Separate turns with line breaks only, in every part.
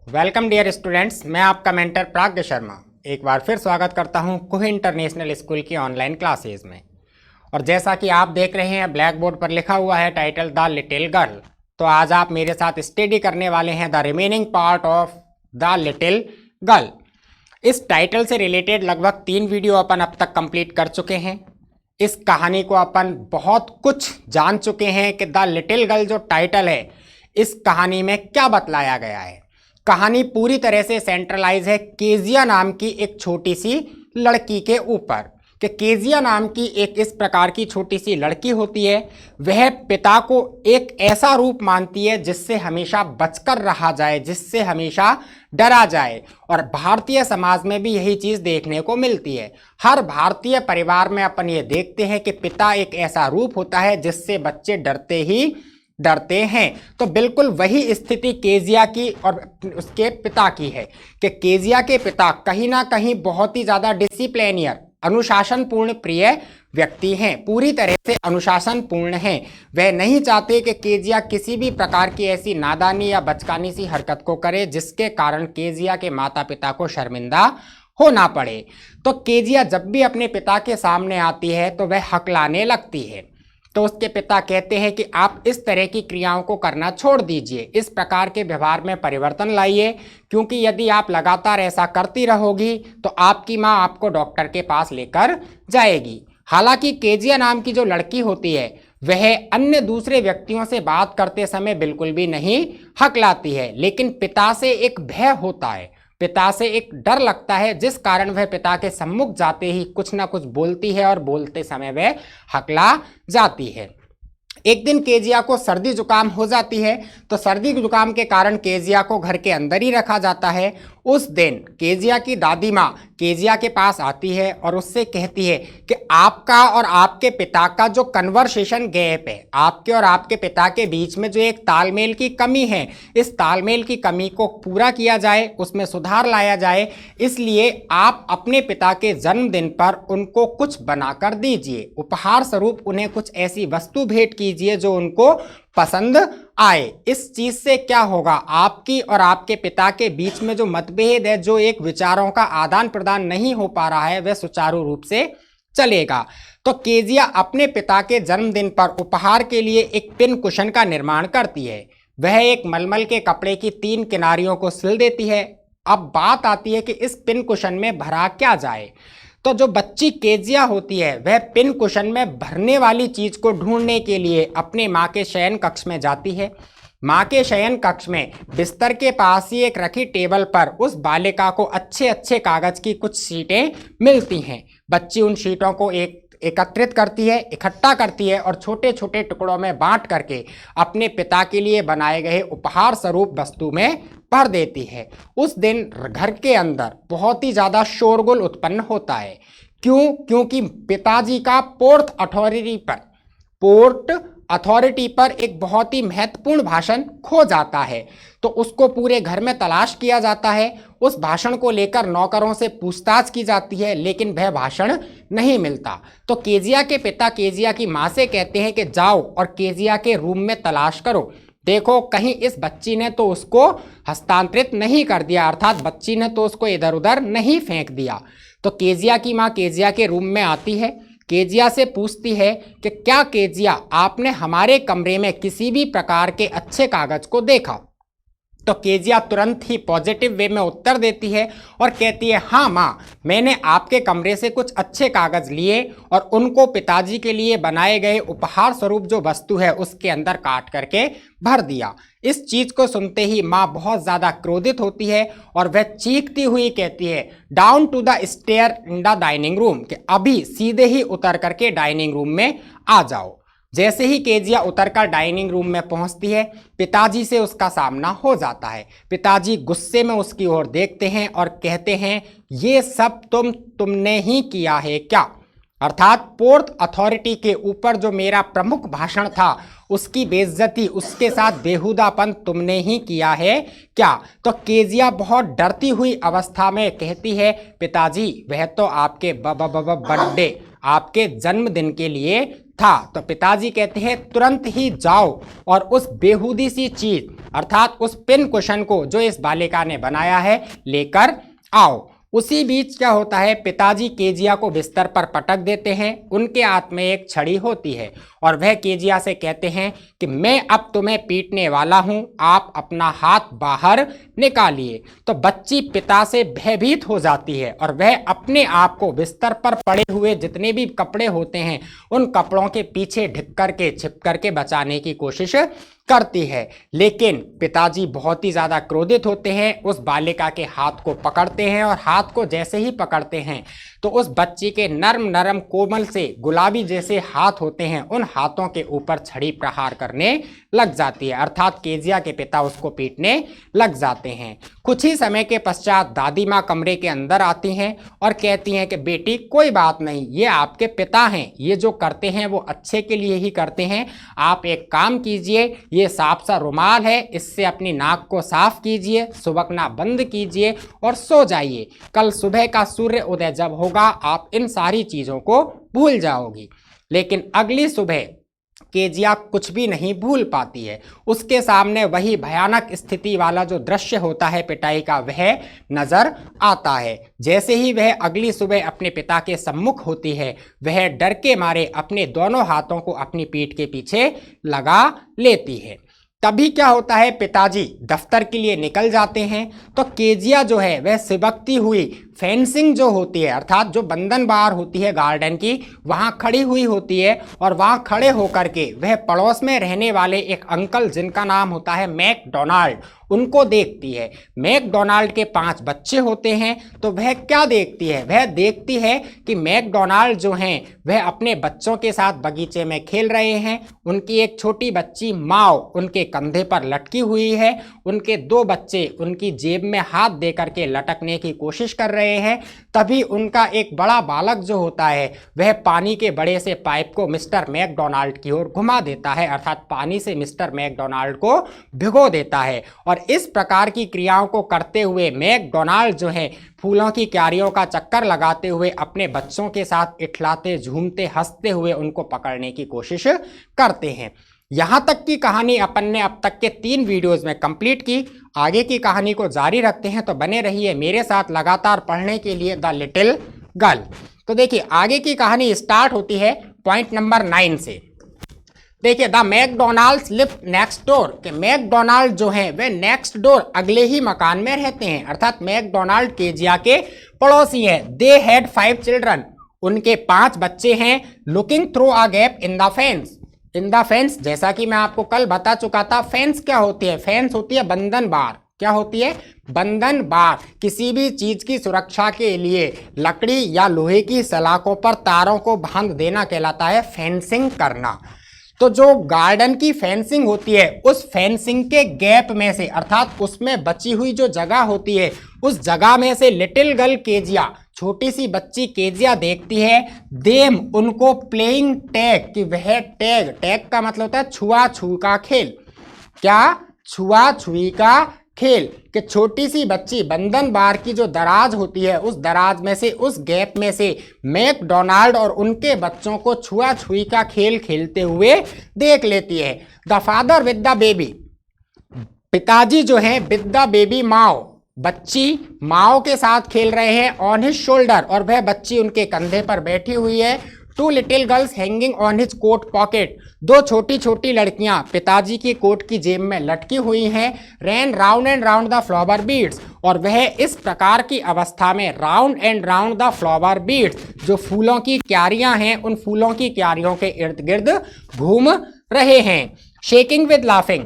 Welcome dear students, मैं आपका mentor प्राज्ञ शर्मा एक बार फिर स्वागत करता हूं कुह इंटरनेशनल स्कूल की ऑनलाइन क्लासेज में। और जैसा कि आप देख रहे हैं ब्लैक बोर्ड पर लिखा हुआ है टाइटल द लिटिल गर्ल। तो आज आप मेरे साथ स्टडी करने वाले हैं the remaining part of the little girl. इस टाइटल से रिलेटेड लगभग 3 वीडियो अपन अब तक कंप्लीट कर चुके हैं। इस कहानी को अपन बहुत कुछ जान चुके हैं कि द लिटिल गर्ल जो टाइटल है, इस कहानी में क्या बतलाया गया है। कहानी पूरी तरह से सेंट्रलाइज है केजिया नाम की एक छोटी सी लड़की के ऊपर कि केजिया नाम की एक इस प्रकार की छोटी सी लड़की होती है। वह पिता को एक ऐसा रूप मानती है जिससे हमेशा बचकर रहा जाए, जिससे हमेशा डरा जाए। और भारतीय समाज में भी यही चीज़ देखने को मिलती है। हर भारतीय परिवार में अपन ये देखते हैं कि पिता एक ऐसा रूप होता है जिससे बच्चे डरते हैं। तो बिल्कुल वही स्थिति केजिया की और उसके पिता की है कि केजिया के पिता कहीं ना कहीं बहुत ही ज़्यादा डिसिप्लिनियर, अनुशासनपूर्ण प्रिय व्यक्ति हैं, पूरी तरह से अनुशासनपूर्ण हैं। वह नहीं चाहते कि केजिया किसी भी प्रकार की ऐसी नादानी या बचकानी सी हरकत को करे जिसके कारण केजिया के माता पिता को शर्मिंदा होना पड़े। तो केजिया जब भी अपने पिता के सामने आती है तो वह हकलाने लगती है। तो उसके पिता कहते हैं कि आप इस तरह की क्रियाओं को करना छोड़ दीजिए, इस प्रकार के व्यवहार में परिवर्तन लाइए, क्योंकि यदि आप लगातार ऐसा करती रहोगी तो आपकी माँ आपको डॉक्टर के पास लेकर जाएगी। हालांकि केजिया नाम की जो लड़की होती है वह अन्य दूसरे व्यक्तियों से बात करते समय बिल्कुल भी नहीं हकलाती है, लेकिन पिता से एक भय होता है, पिता से एक डर लगता है, जिस कारण वह पिता के सम्मुख जाते ही कुछ ना कुछ बोलती है और बोलते समय वह हकला जाती है। एक दिन केजिया को सर्दी जुकाम हो जाती है, तो सर्दी जुकाम के कारण केजिया को घर के अंदर ही रखा जाता है। उस दिन केजिया की दादी माँ केजिया के पास आती है और उससे कहती है कि आपका और आपके पिता का जो कन्वर्सेशन गैप है, आपके और आपके पिता के बीच में जो एक तालमेल की कमी है, इस तालमेल की कमी को पूरा किया जाए, उसमें सुधार लाया जाए। इसलिए आप अपने पिता के जन्मदिन पर उनको कुछ बनाकर दीजिए, उपहार स्वरूप उन्हें कुछ ऐसी वस्तु भेंट कीजिए जो उनको पसंद आए। इस चीज से क्या होगा, आपकी और आपके पिता के बीच में जो मतभेद है, जो एक विचारों का आदान प्रदान नहीं हो पा रहा है, वह सुचारू रूप से चलेगा। तो केजिया अपने पिता के जन्मदिन पर उपहार के लिए एक पिन कुशन का निर्माण करती है। वह एक मलमल के कपड़े की 3 किनारियों को सिल देती है। अब बात आती है कि इस पिन कुशन में भरा क्या जाए। तो जो बच्ची केजिया होती है वह पिन कुशन में भरने वाली चीज को ढूंढने के लिए अपने माँ के शयन कक्ष में जाती है। माँ के शयन कक्ष में बिस्तर के पास ही एक रखी टेबल पर उस बालिका को अच्छे अच्छे कागज की कुछ शीटें मिलती हैं। बच्ची उन शीटों को एकत्रित करती है, इकट्ठा करती है और छोटे छोटे टुकड़ों में बांट करके अपने पिता के लिए बनाए गए उपहार स्वरूप वस्तु में भर देती है। उस दिन घर के अंदर बहुत ही ज़्यादा शोरगुल उत्पन्न होता है। क्योंकि पिताजी का पोर्ट अथॉरिटी पर एक बहुत ही महत्वपूर्ण भाषण खो जाता है। तो उसको पूरे घर में तलाश किया जाता है। उस भाषण को लेकर नौकरों से पूछताछ की जाती है, लेकिन वह भाषण नहीं मिलता। तो केजिया के पिता केजिया की माँ से कहते हैं कि जाओ और केजिया के रूम में तलाश करो, देखो कहीं इस बच्ची ने तो उसको हस्तांतरित नहीं कर दिया, अर्थात बच्ची ने तो उसको इधर उधर नहीं फेंक दिया। तो केजिया की माँ केजिया के रूम में आती है, केजिया से पूछती है कि क्या केजिया आपने हमारे कमरे में किसी भी प्रकार के अच्छे कागज को देखा। तो केजिया तुरंत ही पॉजिटिव वे में उत्तर देती है और कहती है हाँ माँ, मैंने आपके कमरे से कुछ अच्छे कागज लिए और उनको पिताजी के लिए बनाए गए उपहार स्वरूप जो वस्तु है उसके अंदर काट करके भर दिया। इस चीज को सुनते ही माँ बहुत ज्यादा क्रोधित होती है और वह चीखती हुई कहती है down to the stair in the dining room, कि अभी सीधे ही उतर करके डाइनिंग रूम में आ जाओ। जैसे ही केजिया उतरकर डाइनिंग रूम में पहुंचती है, पिताजी से उसका सामना हो जाता है। पिताजी गुस्से में उसकी ओर देखते हैं और कहते हैं ये सब तुमने ही किया है क्या, अर्थात पोर्ट अथॉरिटी के ऊपर जो मेरा प्रमुख भाषण था उसकी बेइज्जती, उसके साथ बेहुदापन तुमने ही किया है क्या। तो केजिया बहुत डरती हुई अवस्था में कहती है पिताजी वह तो आपके बर्थडे, आपके जन्मदिन के लिए था। तो पिताजी कहते हैं तुरंत ही जाओ और उस बेहूदी सी चीज अर्थात उस पिन कुशन को जो इस बालिका ने बनाया है लेकर आओ। उसी बीच क्या होता है, पिताजी केजिया को बिस्तर पर पटक देते हैं। उनके हाथ में एक छड़ी होती है और वह केजिया से कहते हैं कि मैं अब तुम्हें पीटने वाला हूं, आप अपना हाथ बाहर निकालिए। तो बच्ची पिता से भयभीत हो जाती है और वह अपने आप को बिस्तर पर पड़े हुए जितने भी कपड़े होते हैं उन कपड़ों के पीछे ढक करके छिप करके बचाने की कोशिश करती है। लेकिन पिताजी बहुत ही ज्यादा क्रोधित होते हैं, उस बालिका के हाथ को पकड़ते हैं और हाथ को जैसे ही पकड़ते हैं तो उस बच्ची के नरम नरम कोमल से गुलाबी जैसे हाथ होते हैं उन हाथों के ऊपर छड़ी प्रहार करने लग जाती है, अर्थात केजिया के पिता उसको पीटने लग जाते हैं। कुछ ही समय के पश्चात दादी माँ कमरे के अंदर आती हैं और कहती हैं कि बेटी कोई बात नहीं, ये आपके पिता हैं, ये जो करते हैं वो अच्छे के लिए ही करते हैं। आप एक काम कीजिए, ये साफ सा रुमाल है, इससे अपनी नाक को साफ कीजिए, सुबकना बंद कीजिए और सो जाइए। कल सुबह का सूर्य उदय जब होगा आप इन सारी चीजों को भूल जाओगी। लेकिन अगली सुबह केजिया कुछ भी नहीं भूल पाती है। उसके सामने वही भयानक स्थिति वाला जो दृश्य होता है पिटाई का वह नजर आता है। जैसे ही वह अगली सुबह अपने पिता के सम्मुख होती है वह डर के मारे अपने दोनों हाथों को अपनी पीठ के पीछे लगा लेती है। तभी क्या होता है, पिताजी दफ्तर के लिए निकल जाते हैं तो केजिया जो है वह सिबकती हुई फेंसिंग जो होती है अर्थात जो बंधन बार होती है गार्डन की वहां खड़ी हुई होती है और वहां खड़े होकर के वह पड़ोस में रहने वाले एक अंकल जिनका नाम होता है मैकडोनाल्ड उनको देखती है। मैकडोनाल्ड के 5 बच्चे होते हैं तो वह क्या देखती है, वह देखती है कि मैकडोनाल्ड जो हैं वह अपने बच्चों के साथ बगीचे में खेल रहे हैं। उनकी एक छोटी बच्ची माओ उनके कंधे पर लटकी हुई है, उनके 2 बच्चे उनकी जेब में हाथ दे करके लटकने की कोशिश कर रहे हैं। तभी उनका एक बड़ा बालक जो होता है वह पानी के बड़े से पाइप को मिस्टर मैकडोनाल्ड की ओर घुमा देता है, अर्थात पानी से मिस्टर मैकडोनाल्ड को भिगो देता है। और इस प्रकार की क्रियाओं को करते हुए मैकडोनाल्ड जो है फूलों की क्यारियों का चक्कर लगाते हुए अपने बच्चों के साथ इठलाते झूमते हंसते हुए उनको पकड़ने की कोशिश करते हैं। यहां तक की कहानी अपन ने अब तक के 3 वीडियोस में कंप्लीट की। आगे की कहानी को जारी रखते हैं तो बने रहिए मेरे साथ लगातार पढ़ने के लिए द लिटिल गर्ल। तो देखिए आगे की कहानी स्टार्ट होती है पॉइंट नंबर 9 से। देखिए the McDonald's live next door, के मैकडोनाल्ड जो हैं वे नेक्स्ट डोर अगले ही मकान में रहते हैं, अर्थात मैकडोनाल्ड केजिया के पड़ोसी हैं। दे हैड 5 चिल्ड्रन, उनके 5 बच्चे हैं। Looking through a gap in the fence, in the fence जैसा कि मैं आपको कल बता चुका था फेंस क्या होती है, फेंस होती है बंधन बार। क्या होती है, बंधन बार। किसी भी चीज की सुरक्षा के लिए लकड़ी या लोहे की सलाखों पर तारों को बांध देना कहलाता है फेंसिंग करना। तो जो गार्डन की फेंसिंग होती है उस फेंसिंग के गैप में से अर्थात उसमें बची हुई जो जगह होती है उस जगह में से लिटिल गर्ल केजिया, छोटी सी बच्ची केजिया देखती है देम उनको प्लेइंग टैग, कि वह टैग, टैग का मतलब होता है छुआ छुई का खेल। क्या, छुआ छुई का खेल, कि छोटी सी बच्ची बंधन बार की जो दराज होती है उस दराज में से उस गैप में से मैकडोनाल्ड और उनके बच्चों को छुआ छुई का खेल खेलते हुए देख लेती है। The father with the baby, पिताजी जो है विद द बेबी माओ, बच्ची माओ के साथ खेल रहे हैं ऑन हिज शोल्डर, और वह बच्ची उनके कंधे पर बैठी हुई है। 2 little girls hanging on his coat pocket, 2 छोटी छोटी लड़कियां पिताजी की कोट की जेब में लटकी हुई हैं। Ran round and round the flower beds, और वह इस प्रकार की अवस्था में round and round the flower beds, जो फूलों की क्यारियां हैं उन फूलों की क्यारियों के इर्द गिर्द घूम रहे हैं। Shaking with laughing,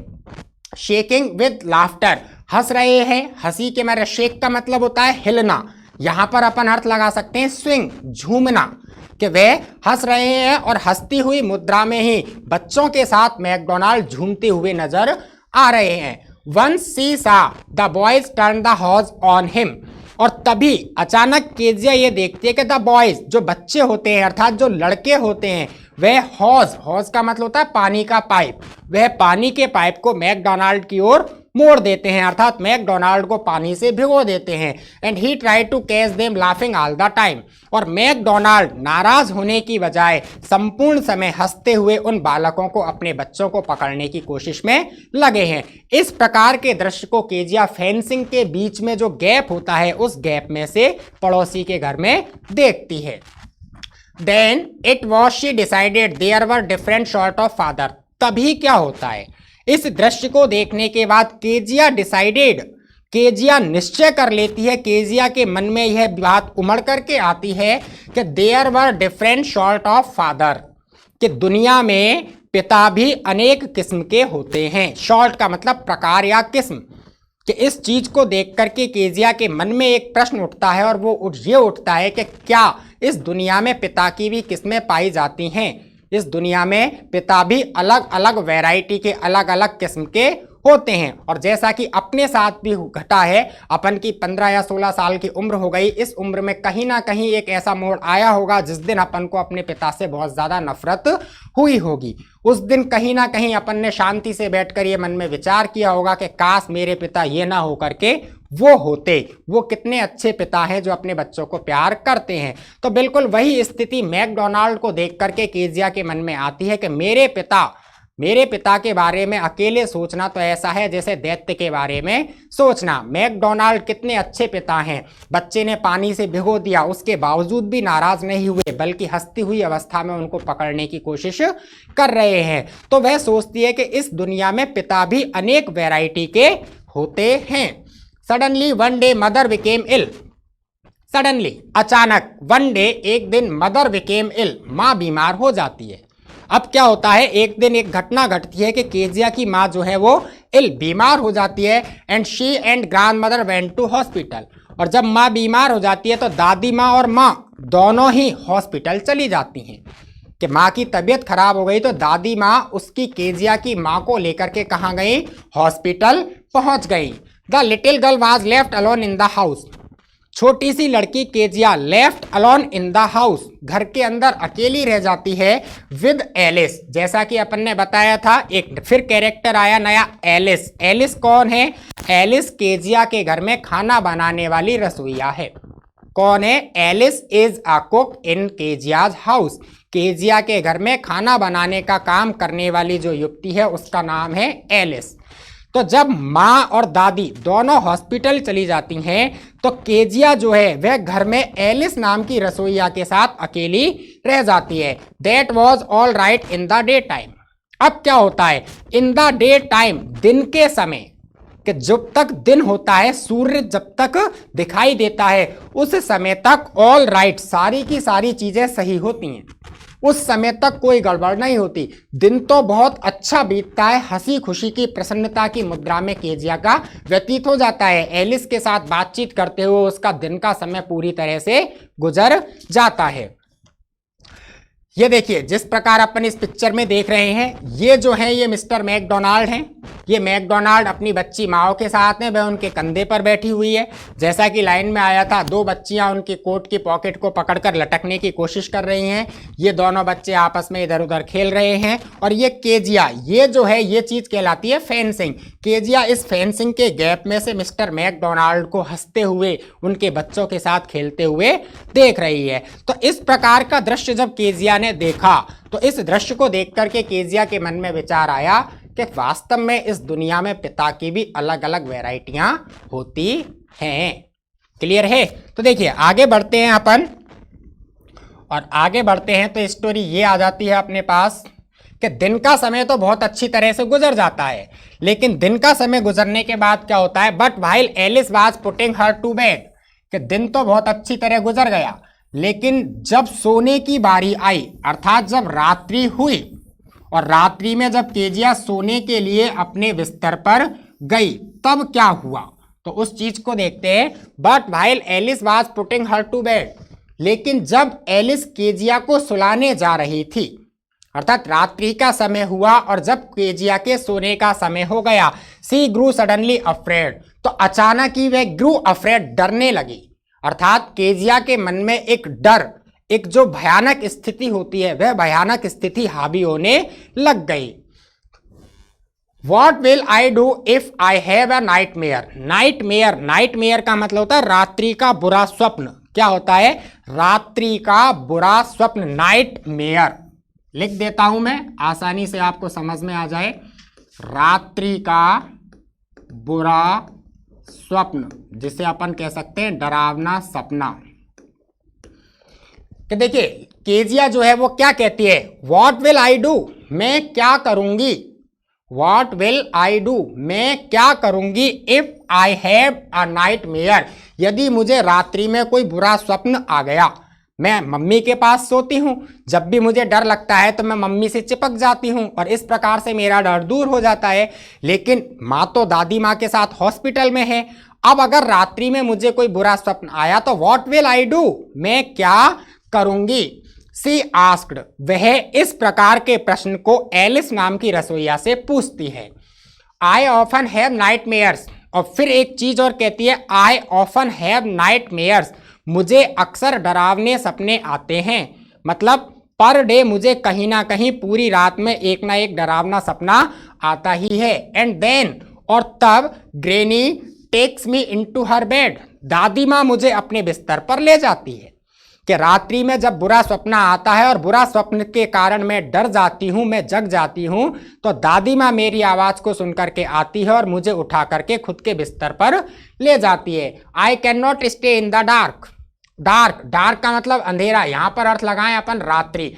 shaking with laughter, हंस रहे हैं, हंसी के मारे। शेक का मतलब होता है हिलना, यहां पर अपन अर्थ लगा सकते हैं स्विंग, झूमना, कि वे हंस रहे हैं और हंसती हुई मुद्रा में ही बच्चों के साथ मैकडोनाल्ड झूमते हुए नजर आ रहे हैं। Once she saw the boys turn the hose on him, और तभी अचानक केजिया ये देखती है कि द बॉयज, जो बच्चे होते हैं अर्थात जो लड़के होते हैं वह हॉज, हॉज का मतलब होता है पानी का पाइप, वह पानी के पाइप को मैकडोनाल्ड की ओर मोड़ देते हैं, अर्थात मैकडोनाल्ड को पानी से भिगो देते हैं। And he try to catch them laughing all the time, और मैकडोनाल्ड नाराज होने की बजाय संपूर्ण समय हंसते हुए उन बालकों को, अपने बच्चों को पकड़ने की कोशिश में लगे हैं। इस प्रकार के दृश्य को केजिया फेंसिंग के बीच में जो गैप होता है उस गैप में से पड़ोसी के घर में देखती है। Then it was she decided there were different sort of father. तभी क्या होता है, इस दृश्य को देखने के बाद केजिया डिसाइडेड, केजिया निश्चय कर लेती है, केजिया के मन में यह बात उमड़ करके आती है कि there were different sort of father, कि दुनिया में पिता भी अनेक किस्म के होते हैं। शॉर्ट का मतलब प्रकार या किस्म, कि इस चीज को देख करके केजिया के मन में एक प्रश्न उठता है, और वो ये उठता है कि क्या इस दुनिया में पिता की भी किस्में पाई जाती हैं। इस दुनिया में पिता भी अलग अलग वैरायटी के, अलग अलग किस्म के होते हैं। और जैसा कि अपने साथ भी घटा है, अपन की 15 या 16 साल की उम्र हो गई, इस उम्र में कहीं ना कहीं एक ऐसा मोड़ आया होगा जिस दिन अपन को अपने पिता से बहुत ज़्यादा नफरत हुई होगी। उस दिन कहीं ना कहीं अपन ने शांति से बैठकर ये मन में विचार किया होगा कि काश मेरे पिता ये ना हो करके वो होते, वो कितने अच्छे पिता हैं जो अपने बच्चों को प्यार करते हैं। तो बिल्कुल वही स्थिति मैकडोनाल्ड को देख करके केजिया के मन में आती है कि मेरे पिता के बारे में अकेले सोचना तो ऐसा है जैसे दैत्य के बारे में सोचना। मैकडोनाल्ड कितने अच्छे पिता हैं, बच्चे ने पानी से भिगो दिया, उसके बावजूद भी नाराज नहीं हुए, बल्कि हंसती हुई अवस्था में उनको पकड़ने की कोशिश कर रहे हैं। तो वह सोचती है कि इस दुनिया में पिता भी अनेक वैरायटी के होते हैं। Suddenly one day mother became ill, suddenly अचानक, वन डे एक दिन, मदर बिकेम इल, माँ बीमार हो जाती है। अब क्या होता है, एक दिन एक घटना घटती है कि केजिया की माँ जो है वो इल, बीमार हो जाती है। And she and grand mother went to hospital, और जब माँ बीमार हो जाती है तो दादी माँ और माँ दोनों ही हॉस्पिटल चली जाती हैं। कि माँ की तबीयत खराब हो गई तो दादी माँ उसकी, केजिया की माँ को लेकर के कहाँ गई, हॉस्पिटल पहुँच गई। The little girl was left alone in the house, छोटी सी लड़की Kezia left alone in the house, घर के अंदर अकेली रह जाती है। विद एलिस, जैसा कि अपन ने बताया था, एक फिर कैरेक्टर आया नया, एलिस। एलिस कौन है, एलिस केजिया के घर में खाना बनाने वाली रसोइया है। कौन है, Alice is a cook in Kezia's house, Kezia के घर में खाना बनाने का काम करने वाली जो युवती है उसका नाम है एलिस। तो जब माँ और दादी दोनों हॉस्पिटल चली जाती हैं तो केजिया जो है वह घर में एलिस नाम की रसोइया के साथ अकेली रह जाती है। That was all right in the day time. अब क्या होता है, इन द डे टाइम, दिन के समय, कि जब तक दिन होता है, सूर्य जब तक दिखाई देता है उस समय तक ऑल राइट, सारी की सारी चीजें सही होती हैं, उस समय तक कोई गड़बड़ नहीं होती। दिन तो बहुत अच्छा बीतता है, हंसी खुशी की, प्रसन्नता की मुद्रा में केजिया का व्यतीत हो जाता है। एलिस के साथ बातचीत करते हुए उसका दिन का समय पूरी तरह से गुजर जाता है। ये देखिए, जिस प्रकार अपन इस पिक्चर में देख रहे हैं, ये जो है ये मिस्टर मैकडोनाल्ड हैं। ये मैकडोनाल्ड अपनी बच्ची माओ के साथ हैं, वह उनके कंधे पर बैठी हुई है। जैसा कि लाइन में आया था, दो बच्चियां उनके कोट की पॉकेट को पकड़कर लटकने की कोशिश कर रही हैं। ये दोनों बच्चे आपस में इधर उधर खेल रहे हैं। और ये केजिया, ये जो है ये चीज कहलाती है फेंसिंग। केजिया इस फेंसिंग के गैप में से मिस्टर मैकडोनाल्ड को हंसते हुए उनके बच्चों के साथ खेलते हुए देख रही है। तो इस प्रकार का दृश्य जब केजिया ने देखा तो इस दृश्य को देख करके केजिया के मन में विचार आया कि वास्तव में इस दुनिया में पिता की भी अलग अलग वैरायटियां होती हैं। क्लियर है? तो देखिए आगे बढ़ते हैं अपन, और आगे बढ़ते हैं तो स्टोरी ये आ जाती है अपने पास कि दिन का समय तो बहुत अच्छी तरह से गुजर जाता है, लेकिन दिन का समय गुजरने के बाद क्या होता है, but while Alice was putting her to bed, कि दिन तो बहुत अच्छी तरह गुजर गया, लेकिन जब सोने की बारी आई, अर्थात जब रात्रि हुई, और रात्रि में जब केजिया सोने के लिए अपने बिस्तर पर गई, तब क्या हुआ, तो उस चीज को देखते हैं। But while Alice was putting her to bed, लेकिन जब एलिस केजिया को सुलाने जा रही थी, अर्थात रात्रि का समय हुआ और जब केजिया के सोने का समय हो गया, सी ग्रू सडनली अफ्रेड, तो अचानक ही वह ग्रू अफ्रेड, डरने लगी। अर्थात केजिया के मन में एक डर, एक जो भयानक स्थिति होती है, वह भयानक स्थिति हावी होने लग गई। What will I do if I have a nightmare. Nightmare, nightmare का मतलब होता है रात्रि का बुरा स्वप्न। क्या होता है? रात्रि का बुरा स्वप्न, नाइटमेयर। लिख देता हूं मैं आसानी से आपको समझ में आ जाए। रात्रि का बुरा स्वप्न, जिसे अपन कह सकते हैं डरावना सपना। कि देखिए केजिया जो है वो क्या कहती है, वॉट विल आई डू, मैं क्या करूंगी। वॉट विल आई डू, मैं क्या करूंगी if I have a nightmare, यदि मुझे रात्रि में कोई बुरा स्वप्न आ गया। मैं मम्मी के पास सोती हूं, जब भी मुझे डर लगता है तो मैं मम्मी से चिपक जाती हूं और इस प्रकार से मेरा डर दूर हो जाता है। लेकिन माँ तो दादी माँ के साथ हॉस्पिटल में है। अब अगर रात्रि में मुझे कोई बुरा स्वप्न आया तो व्हाट विल आई डू, मैं क्या करूंगी। सी आस्क्ड, वह इस प्रकार के प्रश्न को एलिस नाम की रसोइया से पूछती है। आई ऑफन हैव नाइटमेयर्स, और फिर एक चीज और कहती है, आई ऑफन हैव नाइटमेयर्स, मुझे अक्सर डरावने सपने आते हैं। मतलब पर डे मुझे कहीं ना कहीं पूरी रात में एक ना एक डरावना सपना आता ही है। एंड देन, और तब granny takes me into her bed, दादी माँ मुझे अपने बिस्तर पर ले जाती है। कि रात्रि में जब बुरा स्वप्न आता है और बुरा स्वप्न के कारण मैं डर जाती हूँ, मैं जग जाती हूँ, तो दादी माँ मेरी आवाज को सुन करके आती है और मुझे उठा करके खुद के बिस्तर पर ले जाती है। I can not stay in the dark, dark, dark का मतलब अंधेरा, यहां पर अर्थ लगाएं अपन रात्रि।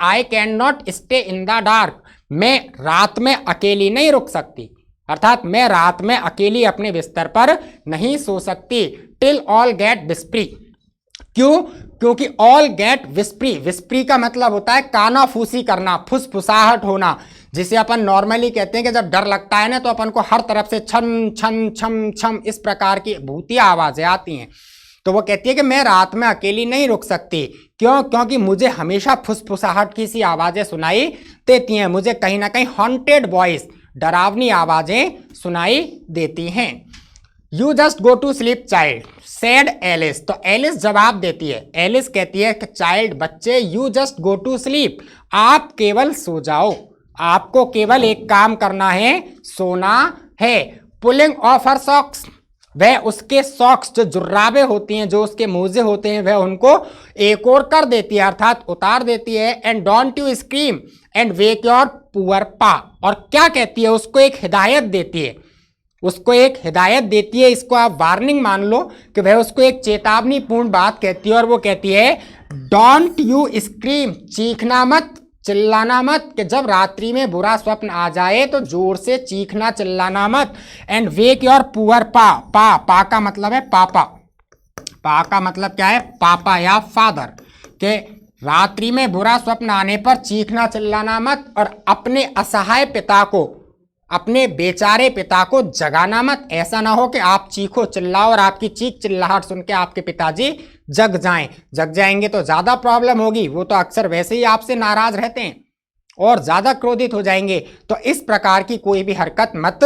I can not stay in the dark, मैं रात में अकेली नहीं रुक सकती, अर्थात मैं रात में अकेली अपने बिस्तर पर नहीं सो सकती। टिल ऑल गेट विस्परी, क्यों? क्योंकि ऑल गेट विस्परी, विस्परी का मतलब होता है कानाफूसी करना, फुसफुसाहट होना, जिसे अपन नॉर्मली कहते हैं कि जब डर लगता है ना तो अपन को हर तरफ से छन छन छम छम इस प्रकार की भूतिया आवाजें आती हैं। तो वो कहती है कि मैं रात में अकेली नहीं रुक सकती। क्यों? क्योंकि मुझे हमेशा फुसफुसाहट की सी आवाजें सुनाई देती हैं, मुझे कहीं ना कहीं हॉन्टेड वॉइस, डरावनी आवाजें सुनाई देती हैं। You just go to sleep child said Alice, तो एलिस जवाब देती है, एलिस कहती है कि चाइल्ड, बच्चे, you just go to sleep, आप केवल सो जाओ, आपको केवल एक काम करना है, सोना है। पुलिंग ऑफ हर सॉक्स, वह उसके सॉक्स जो जुर्राबे होती हैं, जो उसके मोजे होते हैं, वह उनको एक और कर देती है, अर्थात उतार देती है। And don't you scream and wake your poor पा, और क्या कहती है, उसको एक हिदायत देती है, उसको एक हिदायत देती है, इसको आप वार्निंग मान लो कि वह उसको एक चेतावनी पूर्ण बात कहती है, और वो कहती है डोंट यू स्क्रीम, चीखना मत, चिल्लाना मत, कि जब रात्रि में बुरा स्वप्न आ जाए तो जोर से चीखना चिल्लाना मत। एंड वेक योर पुअर पा, पा, पा का मतलब है पापा, पा का मतलब क्या है, पापा या फादर, के रात्रि में बुरा स्वप्न आने पर चीखना चिल्लाना मत और अपने असहाय पिता को, अपने बेचारे पिता को जगाना मत। ऐसा ना हो कि आप चीखो चिल्लाओ और आपकी चीख चिल्लाहट सुन के आपके पिताजी जग जाएं, जग जाएंगे तो ज्यादा प्रॉब्लम होगी, वो तो अक्सर वैसे ही आपसे नाराज रहते हैं और ज्यादा क्रोधित हो जाएंगे। तो इस प्रकार की कोई भी हरकत मत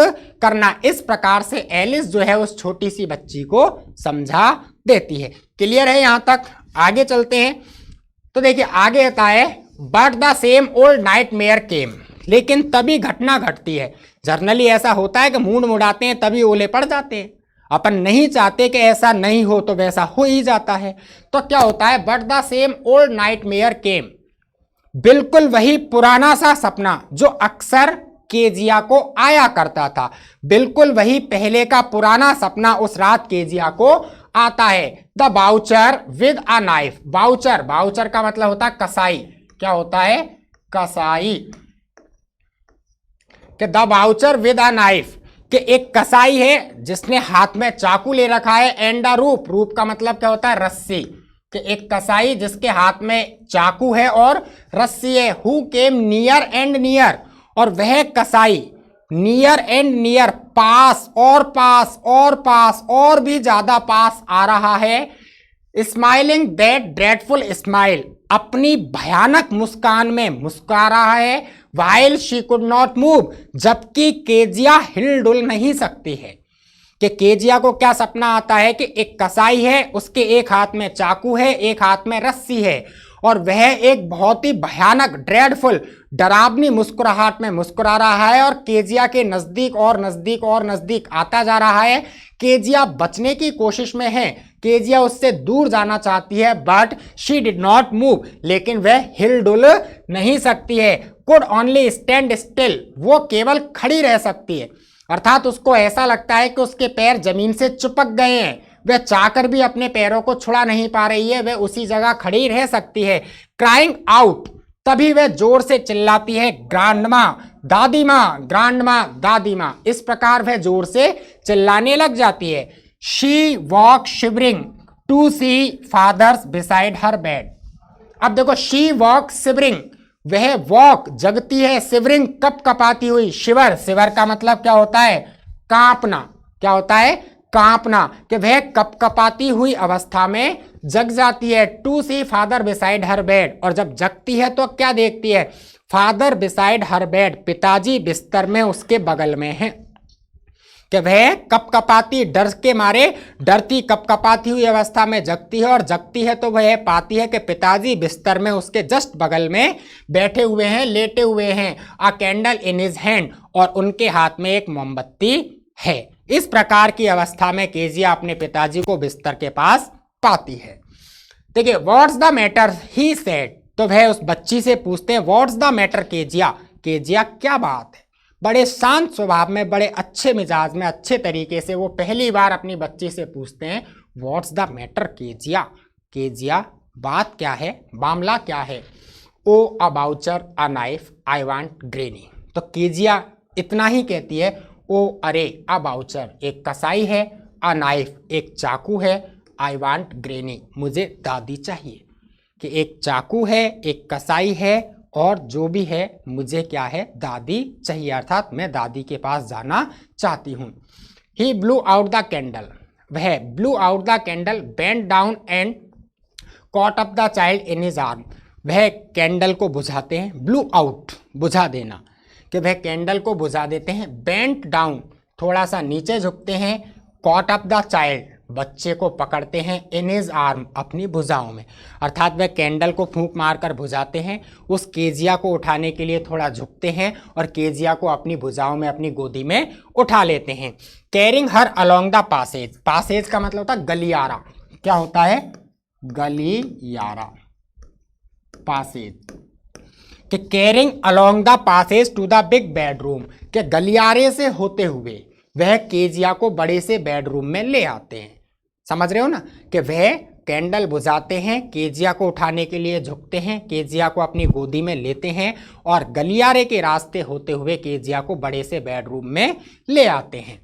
करना। इस प्रकार से एलिस जो है उस छोटी सी बच्ची को समझा देती है। क्लियर है यहां तक? आगे चलते हैं। तो देखिए आगे आता है, but the same old nightmare came, लेकिन तभी घटना घटती है। जर्नली ऐसा होता है कि मूड मुड़ाते हैं तभी ओले पड़ जाते हैं, अपन नहीं चाहते कि ऐसा नहीं हो तो वैसा हो ही जाता है। तो क्या होता है, but the same old nightmare came, बिल्कुल वही पुराना सा सपना जो अक्सर केजिया को आया करता था, बिल्कुल वही पहले का पुराना सपना उस रात केजिया को आता है। The butcher with a knife, butcher, butcher का मतलब होता है कसाई। क्या होता है? कसाई। कि the butcher with a knife, कि एक कसाई है जिसने हाथ में चाकू ले रखा है। एंड अ रूप, रूप का मतलब क्या होता है? रस्सी। कि एक कसाई जिसके हाथ में चाकू है और रस्सी है। Who came near and near, और वह कसाई नियर एंड नियर, पास और पास और पास और भी ज्यादा पास आ रहा है। स्माइलिंग दैट ड्रेडफुल स्माइल, अपनी भयानक मुस्कान में मुस्कुरा रहा है। While she could not move, जबकि केजिया हिलडुल नहीं सकती है। कि केजिया को क्या सपना आता है कि एक कसाई है, उसके एक हाथ में चाकू है, एक हाथ में रस्सी है, और वह एक बहुत ही भयानक ड्रेडफुल डरावनी मुस्कुराहट में मुस्कुरा रहा है और केजिया के नजदीक और नजदीक और नजदीक आता जा रहा है। केजिया बचने की कोशिश में है, केजिया उससे दूर जाना चाहती है, but she did not move, लेकिन वह हिल डुल नहीं सकती है। कुड ओनली स्टैंड स्टिल, वो केवल खड़ी रह सकती है, अर्थात उसको ऐसा लगता है कि उसके पैर जमीन से चिपक गए हैं, वह चाहकर भी अपने पैरों को छुड़ा नहीं पा रही है, वह उसी जगह खड़ी रह सकती है। क्राइंग आउट, तभी वह जोर से चिल्लाती है, ग्रांडमा, दादी माँ, ग्रांडमा, दादी माँ। इस प्रकार वह जोर से चिल्लाने लग जाती है। She woke shivering to see father's beside her bed. अब देखो, शी वॉक शिवरिंग, वह वॉक जगती है, शिवरिंग कप कपाती हुई, शिवर, शिवर का मतलब क्या होता है? कांपना। क्या होता है? कांपना। कि वह कप कपाती हुई अवस्था में जग जाती है। To see father beside her bed, और जब जगती है तो क्या देखती है? फादर बिसाइड हर बेड, पिताजी बिस्तर में उसके बगल में है। कि वह कपकपाती, डर के मारे डरती कपकपाती हुई अवस्था में जगती है, और जगती है तो वह पाती है कि पिताजी बिस्तर में उसके जस्ट बगल में बैठे हुए हैं, लेटे हुए हैं। अ कैंडल इन हिज हैंड, और उनके हाथ में एक मोमबत्ती है। इस प्रकार की अवस्था में केजिया अपने पिताजी को बिस्तर के पास पाती है। देखिए, what's the matter he said, तो वह उस बच्ची से पूछते हैं, what's the matter Kezia, Kezia क्या बात है? बड़े शांत स्वभाव में, बड़े अच्छे मिजाज में, अच्छे तरीके से वो पहली बार अपनी बच्ची से पूछते हैं, what's the matter Kezia, Kezia बात क्या है, मामला क्या है? Oh a butcher, a knife, I want granny. तो केजिया इतना ही कहती है, ओ अरे, अ बाउचर एक कसाई है, अ नाइफ एक चाकू है, आई वांट ग्रेनी मुझे दादी चाहिए। कि एक चाकू है, एक कसाई है, और जो भी है मुझे क्या है? दादी चाहिए, अर्थात मैं दादी के पास जाना चाहती हूँ। ही ब्लू आउट द कैंडल, वह blew out the candle, bend down and caught up the child in his arm, वह कैंडल को बुझाते हैं। ब्लू आउट, बुझा देना, कि वह कैंडल को बुझा देते हैं। बेंट डाउन, थोड़ा सा नीचे झुकते हैं। कॉट अप द चाइल्ड, बच्चे को पकड़ते हैं। इन हिज आर्म, अपनी भुजाओं में, अर्थात वह कैंडल को फूंक मारकर बुझाते हैं। उस केजिया को उठाने के लिए थोड़ा झुकते हैं और केजिया को अपनी भुजाओं में, अपनी गोदी में उठा लेते हैं। Carrying her along the passage, passage का मतलब होता है गलियारा। क्या होता है? गलियारा, पासेज। कि carrying along the passage to the big bedroom, के गलियारे से होते हुए वह केजिया को बड़े से बेडरूम में ले आते हैं। समझ रहे हो ना? कि वह कैंडल बुझाते हैं, केजिया को उठाने के लिए झुकते हैं, केजिया को अपनी गोदी में लेते हैं, और गलियारे के रास्ते होते हुए केजिया को बड़े से बेडरूम में ले आते हैं।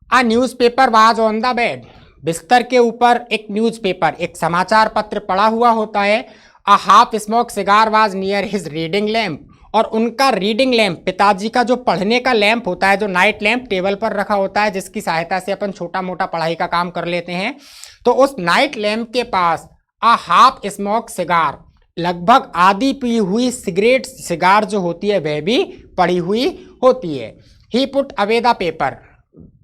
A newspaper was on the bed, बिस्तर के ऊपर एक न्यूज़पेपर, एक समाचार पत्र पड़ा हुआ होता है। A half smoke cigar was near his reading lamp, और उनका रीडिंग लैम्प, पिताजी का जो पढ़ने का लैम्प होता है, जो नाइट लैम्प टेबल पर रखा होता है, जिसकी सहायता से अपन छोटा मोटा पढ़ाई का काम कर लेते हैं, तो उस नाइट लैम्प के पास अ हाफ स्मोक सिगार, लगभग आधी पी हुई सिगरेट, सिगार जो होती है वह भी पड़ी हुई होती है। ही पुट अवे द पेपर,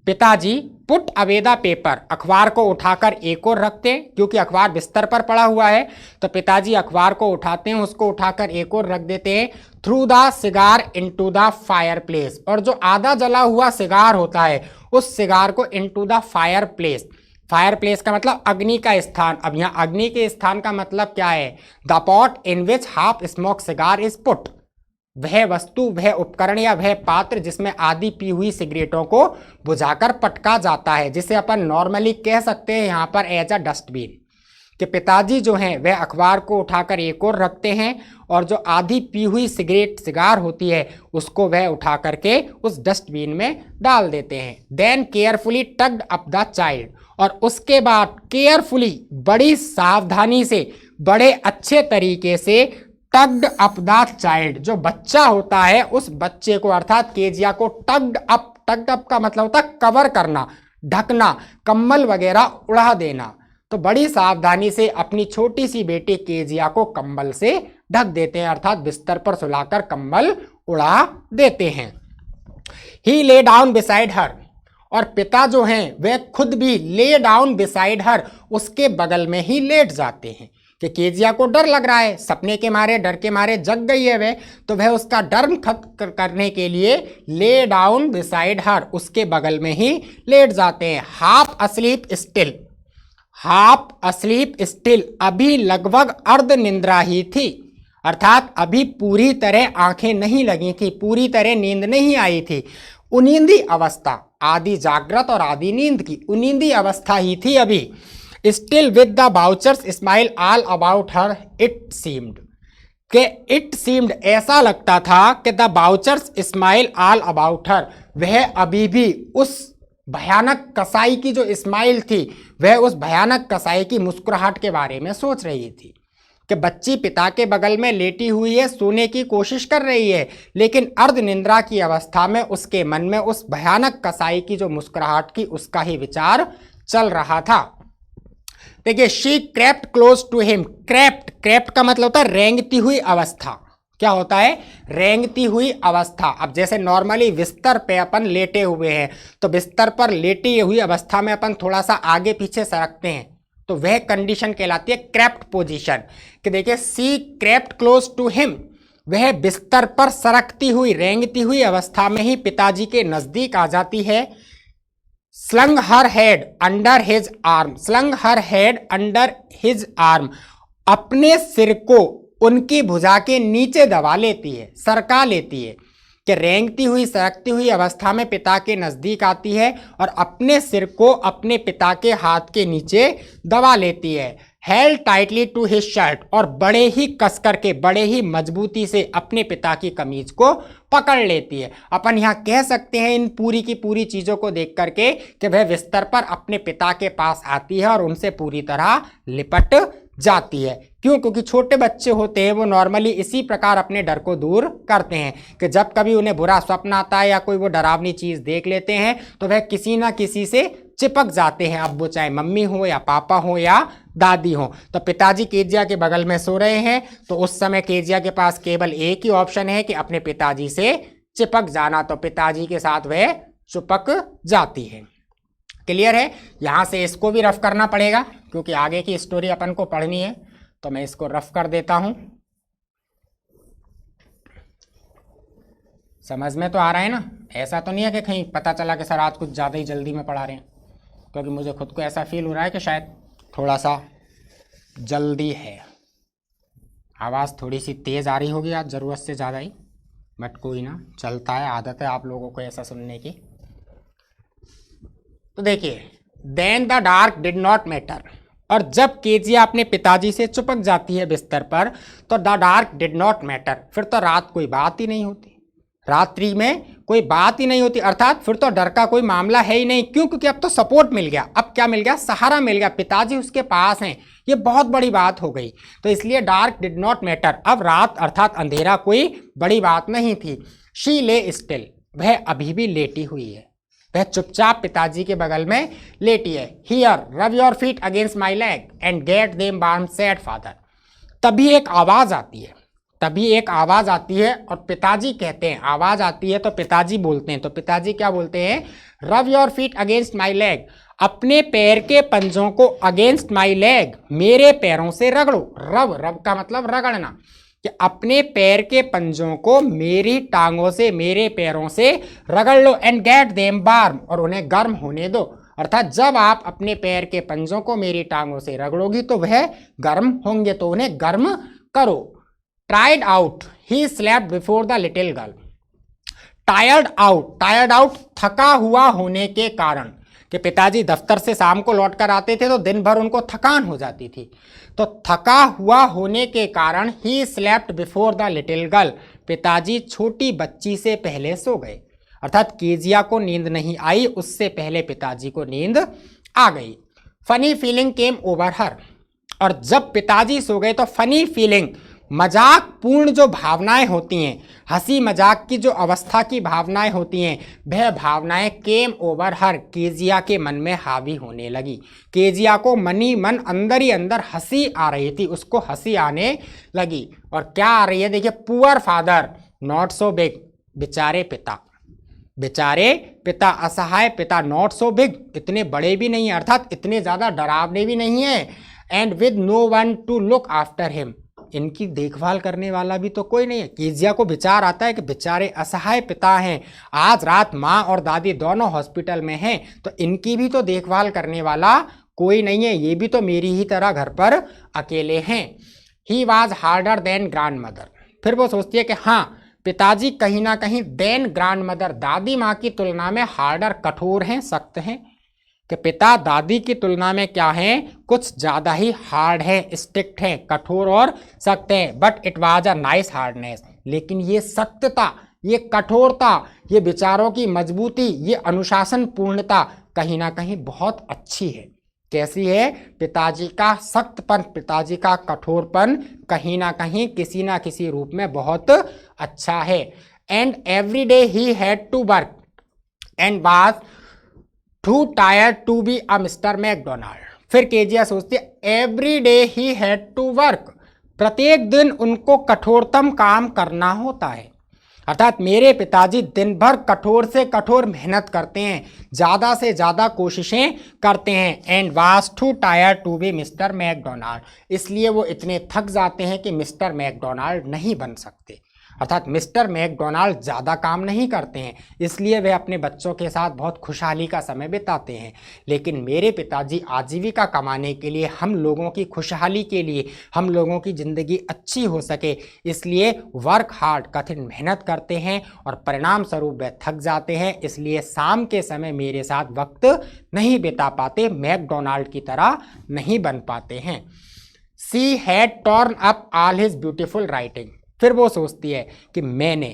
पिताजी पुट अवे द पेपर, अखबार को उठाकर एक और रखते हैं, क्योंकि अखबार बिस्तर पर पड़ा हुआ है, तो पिताजी अखबार को उठाते हैं, उसको उठाकर एक और रख देते हैं। Through the cigar into the fire place, और जो आधा जला हुआ सिगार होता है उस सिगार को into the fire place, fire place का मतलब अग्नि का स्थान। अब यहाँ अग्नि के स्थान का मतलब क्या है? The pot in which half smoke cigar is put, वह वस्तु, वह उपकरण या वह पात्र जिसमें आधी पी हुई सिगरेटों को बुझाकर पटका जाता है, जिसे अपन नॉर्मली कह सकते हैं यहाँ पर एज अ डस्टबिन। कि पिताजी जो हैं वह अखबार को उठाकर एक और रखते हैं, और जो आधी पी हुई सिगरेट, सिगार होती है, उसको वह उठा करके उस डस्टबिन में डाल देते हैं। Then carefully tucked up the child, और उसके बाद केयरफुली, बड़ी सावधानी से, बड़े अच्छे तरीके से, टग्ड अप द चाइल्ड, जो बच्चा होता है उस बच्चे को, अर्थात केजिया को टग्ड अप, टग्ड अप का मतलब होता है कवर करना, ढकना, कंबल वगैरह उड़ा देना। तो बड़ी सावधानी से अपनी छोटी सी बेटी केजिया को कंबल से ढक देते हैं, अर्थात बिस्तर पर सुलाकर कंबल उड़ा देते हैं। ही ले डाउन बिसाइड हर, और पिता जो हैं वह खुद भी ले डाउन बिसाइड हर, उसके बगल में ही लेट जाते हैं। कि केजिया को डर लग रहा है, सपने के मारे डर के मारे जग गई है वह, तो वह उसका डर खत्म करने के लिए ले डाउन बिसाइड हर, उसके बगल में ही लेट जाते हैं। Half asleep still, half asleep still, अभी लगभग अर्ध निंद्रा ही थी, अर्थात अभी पूरी तरह आंखें नहीं लगी थी, पूरी तरह नींद नहीं आई थी। उनींदी अवस्था, आधी जागृत और आधी नींद की उनींदी अवस्था ही थी अभी। Still with the vouchers smile all about her it seemed, के इट सीम्ड ऐसा लगता था कि the vouchers smile all about her, वह अभी भी उस भयानक कसाई की जो स्माइल थी, वह उस भयानक कसाई की मुस्कुराहट के बारे में सोच रही थी कि बच्ची पिता के बगल में लेटी हुई है, सोने की कोशिश कर रही है, लेकिन अर्ध निंद्रा की अवस्था में उसके मन में उस भयानक कसाई की जो मुस्कुराहट की उसका ही विचार चल रहा था। देखिए, she crept close to him, crept, crept का मतलब होता है रेंगती हुई अवस्था। क्या होता है? रेंगती हुई अवस्था। अब जैसे नॉर्मली बिस्तर पे अपन लेटे हुए हैं, तो बिस्तर पर लेटी हुई अवस्था में अपन थोड़ा सा आगे पीछे सरकते हैं, तो वह कंडीशन कहलाती है क्रेप्ट पोजीशन। कि देखिए, सी क्रेप्ट क्लोज टू हिम, वह बिस्तर पर सरकती हुई रेंगती हुई अवस्था में ही पिताजी के नजदीक आ जाती है। स्लंग हर head under his arm, slung हर हेड अंडर हिज आर्म, अपने सिर को उनकी भुजा के नीचे दबा लेती है, सरका लेती है। कि रेंगती हुई सरकती हुई अवस्था में पिता के नजदीक आती है और अपने सिर को अपने पिता के हाथ के नीचे दबा लेती है। Held tightly to his shirt, और बड़े ही कसकर के, बड़े ही मजबूती से अपने पिता की कमीज को पकड़ लेती है। अपन यहाँ कह सकते हैं इन पूरी की पूरी चीजों को देख करके कि वह बिस्तर पर अपने पिता के पास आती है और उनसे पूरी तरह लिपट जाती है। क्यों? क्योंकि छोटे बच्चे होते हैं वो नॉर्मली इसी प्रकार अपने डर को दूर करते हैं कि जब कभी उन्हें बुरा स्वप्न आता है या कोई वो डरावनी चीज देख लेते हैं तो वह किसी ना किसी से चिपक जाते हैं, अब वो चाहे मम्मी हो या पापा हो या दादी हो। तो पिताजी केजिया के बगल में सो रहे हैं, तो उस समय केजिया के पास केवल एक ही ऑप्शन है कि अपने पिताजी से चिपक जाना, तो पिताजी के साथ वह चिपक जाती है। क्लियर है? यहां से इसको भी रफ करना पड़ेगा क्योंकि आगे की स्टोरी अपन को पढ़नी है, तो मैं इसको रफ कर देता हूं। समझ में तो आ रहा है ना? ऐसा तो नहीं है कि कहीं पता चला कि सर आज कुछ ज़्यादा ही जल्दी में पढ़ा रहे हैं, क्योंकि मुझे खुद को ऐसा फील हो रहा है कि शायद थोड़ा सा जल्दी है। आवाज़ थोड़ी सी तेज़ आ रही होगी आज, ज़रूरत से ज़्यादा ही, बट कोई ना, चलता है, आदत है आप लोगों को ऐसा सुनने की। तो देखिए, then the dark did not matter, और जब केजिया अपने पिताजी से चिपक जाती है बिस्तर पर, तो the dark did not matter, फिर तो रात कोई बात ही नहीं होती, रात्रि में कोई बात ही नहीं होती, अर्थात फिर तो डर का कोई मामला है ही नहीं। क्यों? क्योंकि अब तो सपोर्ट मिल गया, अब क्या मिल गया? सहारा मिल गया, पिताजी उसके पास हैं, ये बहुत बड़ी बात हो गई। तो इसलिए डार्क डिड नॉट मैटर, अब रात अर्थात अंधेरा कोई बड़ी बात नहीं थी। शी ले स्टिल, वह अभी भी लेटी हुई है, वह चुपचाप पिताजी के बगल में लेटी है। Here rub your feet against my leg and get them warm said father, तभी एक आवाज आती है, तभी एक आवाज आती है और पिताजी कहते हैं, आवाज आती है तो पिताजी बोलते हैं, तो पिताजी क्या बोलते हैं? Rub your feet against my leg, अपने पैर के पंजों को अगेंस्ट माई लेग, मेरे पैरों से रगड़ो। रब, रब का मतलब रगड़ना, कि अपने पैर के पंजों को मेरी टांगों से, मेरे पैरों से रगड़ लो। एंड गेट देम वार्म, और उन्हें गर्म होने दो, अर्थात जब आप अपने पैर के पंजों को मेरी टांगों से रगड़ोगी तो वह गर्म होंगे, तो उन्हें गर्म करो। Tired out he slept before the little girl, tired out, tired out थका हुआ होने के कारण, कि पिताजी दफ्तर से शाम को लौट कर आते थे तो दिन भर उनको थकान हो जाती थी, तो थका हुआ होने के कारण he slept before the little girl, पिताजी छोटी बच्ची से पहले सो गए, अर्थात केजिया को नींद नहीं आई, उससे पहले पिताजी को नींद आ गई। फनी फीलिंग केम ओवर हर, और जब पिताजी सो गए तो फनी फीलिंग, मजाक पूर्ण जो भावनाएं होती हैं, हंसी मजाक की जो अवस्था की भावनाएं होती हैं, वह भावनाएं केम ओवर हर, केजिया के मन में हावी होने लगी। केजिया को मनी मन अंदर ही अंदर हंसी आ रही थी, उसको हंसी आने लगी। और क्या आ रही है? देखिए, poor father not so big, बेचारे पिता, बेचारे पिता, असहाय पिता, नॉट सो बिग, इतने बड़े भी नहीं है, अर्थात इतने ज्यादा डरावने भी नहीं है। And with no one to look after him, इनकी देखभाल करने वाला भी तो कोई नहीं है। कीजिया को विचार आता है कि बेचारे असहाय पिता हैं, आज रात माँ और दादी दोनों हॉस्पिटल में हैं, तो इनकी भी तो देखभाल करने वाला कोई नहीं है, ये भी तो मेरी ही तरह घर पर अकेले हैं। He was harder than grand mother, फिर वो सोचती है कि हाँ पिताजी कहीं ना कहीं देन ग्रैंड मदर, दादी माँ की तुलना में हार्डर, कठोर हैं, सख्त हैं, कि पिता दादी की तुलना में क्या हैं, कुछ ज़्यादा ही हार्ड है, स्ट्रिक्ट है, कठोर और सख्त है। But it was a nice hardness, लेकिन ये सख्तता, ये कठोरता, ये विचारों की मजबूती, ये अनुशासन पूर्णता कहीं ना कहीं बहुत अच्छी है। कैसी है? पिताजी का सख्तपन, पिताजी का कठोरपन कहीं ना कहीं किसी ना किसी रूप में बहुत अच्छा है। And every day he had to work and was too tired to be a Mr McDonald. फिर केजिया सोचती है every day he had to work, प्रत्येक दिन उनको कठोरतम काम करना होता है, अर्थात मेरे पिताजी दिन भर कठोर से कठोर मेहनत करते हैं, ज़्यादा से ज़्यादा कोशिशें करते हैं। And was too tired to be Mr McDonald, इसलिए वो इतने थक जाते हैं कि मिस्टर मैकडोनाल्ड नहीं बन सकते, अर्थात मिस्टर मैकडोनाल्ड ज़्यादा काम नहीं करते हैं, इसलिए वे अपने बच्चों के साथ बहुत खुशहाली का समय बिताते हैं। लेकिन मेरे पिताजी आजीविका कमाने के लिए, हम लोगों की खुशहाली के लिए, हम लोगों की ज़िंदगी अच्छी हो सके, इसलिए वर्क हार्ड, कठिन मेहनत करते हैं और परिणाम स्वरूप वे थक जाते हैं, इसलिए शाम के समय मेरे साथ वक्त नहीं बिता पाते, मैकडोनाल्ड की तरह नहीं बन पाते हैं। She had torn up all his beautiful writing, फिर वो सोचती है कि मैंने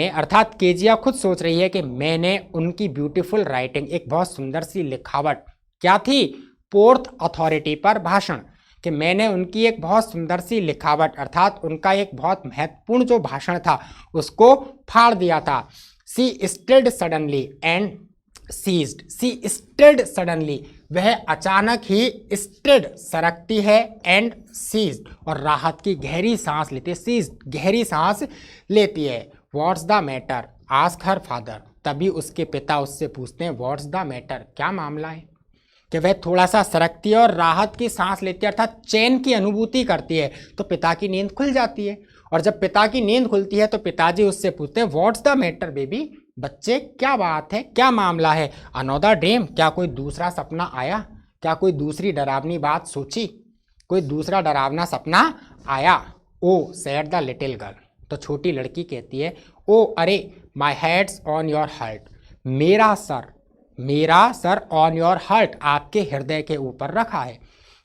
अर्थात केजिया खुद सोच रही है कि मैंने उनकी ब्यूटीफुल राइटिंग, एक बहुत सुंदर सी लिखावट, क्या थी? पोर्थ अथॉरिटी पर भाषण, कि मैंने उनकी एक बहुत सुंदर सी लिखावट, अर्थात उनका एक बहुत महत्वपूर्ण जो भाषण था उसको फाड़ दिया था। She stilled suddenly and seized, she stilled suddenly, वह अचानक ही स्टिल्ड सरकती है, एंड सीज्ड और राहत की गहरी सांस लेती है, सीज्ड गहरी सांस लेती है। What's the matter ask her father, तभी उसके पिता उससे पूछते हैं व्हाट्स द मैटर, क्या मामला है? कि वह थोड़ा सा सरकती है और राहत की सांस लेती है, अर्थात चैन की अनुभूति करती है, तो पिता की नींद खुल जाती है। और जब पिता की नींद खुलती है तो पिताजी उससे पूछते हैं व्हाट्स द मैटर बेबी, बच्चे क्या बात है, क्या मामला है? अनोदर ड्रीम, क्या कोई दूसरा सपना आया, क्या कोई दूसरी डरावनी बात सोची, कोई दूसरा डरावना सपना आया? ओ सेड द लिटिल गर्ल, तो छोटी लड़की कहती है ओ अरे, माई हेड्स ऑन योर हार्ट, मेरा सर ऑन योर हार्ट, आपके हृदय के ऊपर रखा है,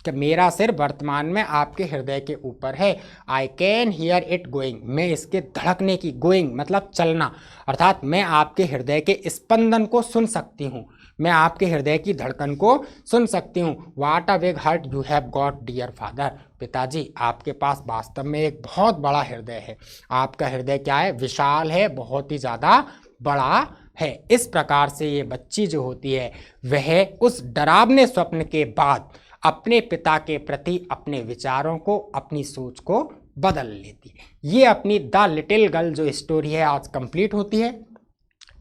कि मेरा सिर वर्तमान में आपके हृदय के ऊपर है। I can hear it going, मैं इसके धड़कने की, गोइंग मतलब चलना, अर्थात मैं आपके हृदय के स्पंदन को सुन सकती हूँ, मैं आपके हृदय की धड़कन को सुन सकती हूँ। What a big heart you have got dear father, पिताजी आपके पास वास्तव में एक बहुत बड़ा हृदय है, आपका हृदय क्या है? विशाल है, बहुत ही ज़्यादा बड़ा है। इस प्रकार से ये बच्ची जो होती है वह उस डरावने स्वप्न के बाद अपने पिता के प्रति अपने विचारों को, अपनी सोच को बदल लेती है। ये अपनी द लिटिल गर्ल जो स्टोरी है आज कंप्लीट होती है।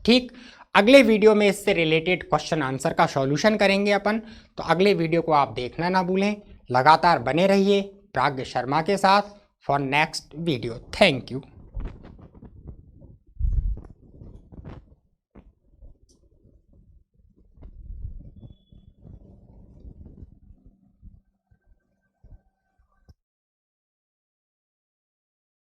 ठीक, अगले वीडियो में इससे रिलेटेड क्वेश्चन आंसर का सॉल्यूशन करेंगे अपन, तो अगले वीडियो को आप देखना ना भूलें। लगातार बने रहिए प्राज्ञ शर्मा के साथ for next video. Thank you.